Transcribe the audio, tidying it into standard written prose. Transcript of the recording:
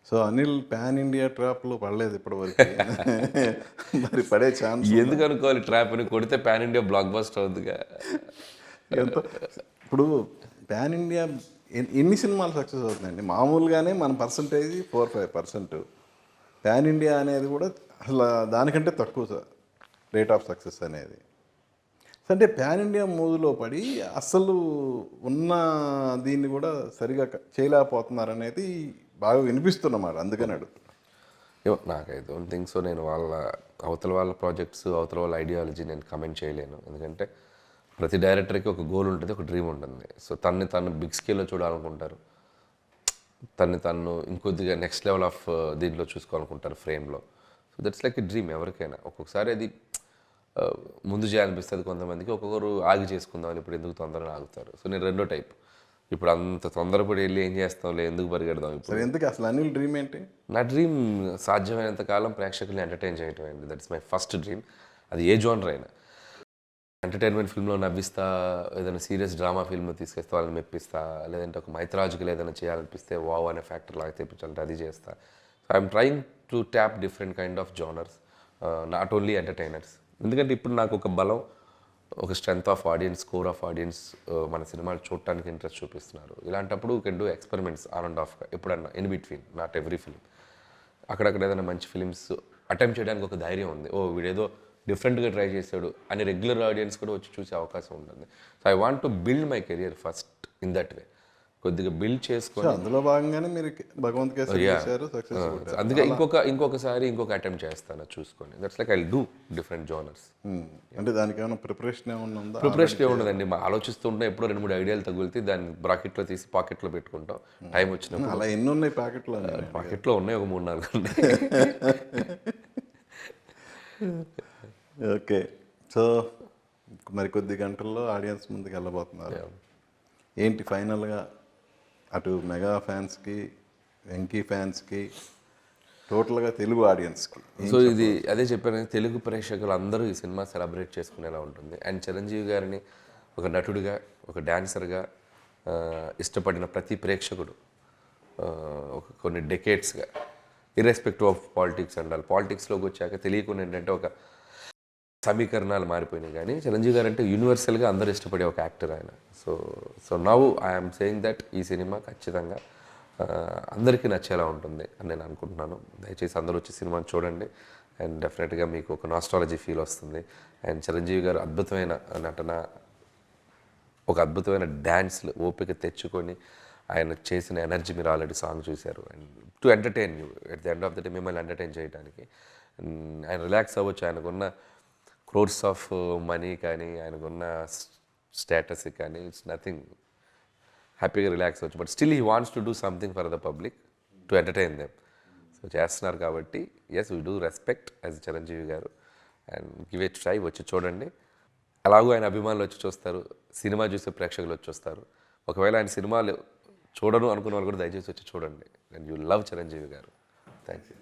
So Anil pan India ట్రాప్లో పడలేదు ఇప్పటివరకు. మరి పడే ఛాన్స్ ఎందుకు అనుకోవాలి ట్రాప్ అని కొడితే పాన్ ఇండియా బ్లాక్ బస్టర్ అవుతుందిగా. ఎంత ఇప్పుడు పాన్ ఇండియా ఎన్ని సినిమాలు సక్సెస్ అవుతుందండి? మామూలుగానే మన పర్సంటేజ్ 4-5%. పాన్ ఇండియా అనేది కూడా అసలు దానికంటే తక్కువ రేట్ ఆఫ్ సక్సెస్ అనేది. అంటే పాన్ ఇండియా మూవీలో పడి అస్సలు ఉన్న దీన్ని కూడా సరిగా చేయలేకపోతున్నారనేది బాగా వినిపిస్తున్నమాట. అందుకని అడుగుతున్నా. ఏమో నాకు ఐ డోంట్ థింక్ సో. నేను అవతల వాళ్ళ ప్రాజెక్ట్స్, అవతల వాళ్ళ ఐడియాలజీ నేను కమెంట్ చేయలేను. ఎందుకంటే ప్రతి డైరెక్టర్కి ఒక గోల్ ఉంటుంది, ఒక డ్రీమ్ ఉంటుంది. సో తను బిగ్ స్కేల్లో చూడాలనుకుంటారు, తను ఇంకొద్దిగా నెక్స్ట్ లెవెల్ ఆఫ్ దీంట్లో చూసుకోవాలనుకుంటారు ఫ్రేమ్లో. So that's like a dream ఎవరికైనా. ఒక్కొక్కసారి అది ముందు చేయాలనిపిస్తుంది కొంతమందికి, ఒక్కొక్కరు ఆగి చేసుకుందామని ఇప్పుడు ఎందుకు తొందరగా ఆగుతారు. సో నేను రెండో టైప్. ఇప్పుడు అంత తొందరపడి వెళ్ళి ఏం చేస్తాంలే, ఎందుకు పరిగెడదాం ఇప్పుడు. ఎందుకు అసలు అనిల్ డ్రీమ్ ఏంటి? నా డ్రీమ్ సాధ్యమైనంత కాలం ప్రేక్షకుల్ని ఎంటర్టైన్ చేయటం అండి. That's my first dream. అది ఏ జోనర్ అయినా. ఎంటర్టైన్మెంట్ ఫిల్మ్లో నవ్విస్తా, ఏదైనా సీరియస్ డ్రామా ఫిల్మ్ తీసుకొస్తే వాళ్ళని మెప్పిస్తా, లేదంటే ఒక మైథలాజికల్ ఏదైనా చేయాలనిపిస్తే వావ్ అనే ఫ్యాక్టర్ లాగా తెప్పించాలంటే అది చేస్తా. So I'm trying to tap different kind of genres, not only entertainers. ఎందుకంటే ఇప్పుడు నాకు ఒక బలం, ఒక strength of audience, core of audience మన సినిమాలు చూడటానికి ఇంట్రెస్ట్ చూపిస్తున్నారు. ఇలాంటప్పుడు can do experiments on and ఆఫ్గా ఎప్పుడన్నా, in between, not every film. అక్కడక్కడ ఏదైనా మంచి ఫిలిమ్స్ అటెంప్ట్ చేయడానికి ఒక ధైర్యం ఉంది. ఓ వీడేదో డిఫరెంట్గా ట్రై చేశాడు అని రెగ్యులర్ ఆడియన్స్ కూడా వచ్చి చూసే అవకాశం ఉంటుంది. So I want to build my career first in that way. కొద్దిగా బిల్డ్ చేసుకొని అందులో భాగంగానే మీరు భగవంత్ కేసరి చేశారు, సక్సెస్. అందుకే ఇంకొకసారి ఇంకొక అటెంప్ట్ చేస్తాను చూసుకొని. That's like I do different genres. అంటే దానికి ఏమైనా ప్రిపరేషన్ ఏమన్నా ఉందా? ప్రిపరేషన్ ఏముండదండి, మా ఆలోచిస్తుంటే ఎప్పుడో 2-3 ఐడియాలు తగులితే దాన్ని బ్రాకెట్లో తీసి పాకెట్లో పెట్టుకుంటాం. టైం వచ్చినప్పుడు. అలా ఎన్ని ఉన్నాయి ప్యాకెట్లో? పాకెట్లో ఉన్నాయి ఒక 3-4 ఉన్నాయి. ఓకే. సో మరి కొద్ది గంటల్లో ఆడియన్స్ ముందుకు వెళ్ళబోతున్నారు. ఏంటి ఫైనల్గా అటు మెగా ఫ్యాన్స్కి, వెంకీ ఫ్యాన్స్కి, టోటల్గా తెలుగు ఆడియన్స్కి? సో ఇది అదే చెప్పాను, తెలుగు ప్రేక్షకులు అందరూ ఈ సినిమా సెలబ్రేట్ చేసుకునేలా ఉంటుంది. అండ్ చిరంజీవి గారిని ఒక నటుడిగా, ఒక డాన్సర్గా ఇష్టపడిన ప్రతి ప్రేక్షకుడు ఒక కొన్ని డెకేడ్స్గా, ఇర్రెస్పెక్టివ్ ఆఫ్ పాలిటిక్స్ అండాలి, పాలిటిక్స్లోకి వచ్చాక తెలియకుండా ఏంటంటే ఒక సమీకరణాలు మారిపోయినాయి. కానీ చిరంజీవి గారు అంటే యూనివర్సల్గా అందరూ ఇష్టపడే ఒక యాక్టర్ ఆయన. So now I'm saying that ఈ సినిమా ఖచ్చితంగా అందరికీ నచ్చేలా ఉంటుంది అని నేను అనుకుంటున్నాను. దయచేసి అందరూ వచ్చి సినిమాని చూడండి. అండ్ డెఫినెట్గా మీకు ఒక నాస్టాలజీ ఫీల్ వస్తుంది. అండ్ చిరంజీవి గారు అద్భుతమైన నటన, ఒక అద్భుతమైన డ్యాన్స్లు ఓపిక తెచ్చుకొని ఆయన చేసిన ఎనర్జీ మీరు ఆల్రెడీ సాంగ్ చూశారు. And to entertain you at the end of the day, మిమ్మల్ని ఎంటర్టైన్ చేయడానికి. ఆయన రిలాక్స్ అవ్వచ్చు. ఆయనకున్న క్రోర్స్ ఆఫ్ మనీ కానీ, ఆయనకున్న స్టేటస్ కానీ, ఇట్స్ నథింగ్. హ్యాపీగా రిలాక్స్ అవ్వచ్చు. But still he wants to do something for the public to entertain them. So చేస్తున్నారు కాబట్టి yes, we do respect as Chiranjeevi garu. And give it try, వచ్చి చూడండి. అలాగూ ఆయన అభిమానులు వచ్చి చూస్తారు, సినిమా చూసే ప్రేక్షకులు వచ్చి చూస్తారు. ఒకవేళ ఆయన సినిమాలు చూడను అనుకున్న వాళ్ళు కూడా దయచేసి వచ్చి చూడండి. అండ్ యూ లవ్ చిరంజీవి గారు. Thank you.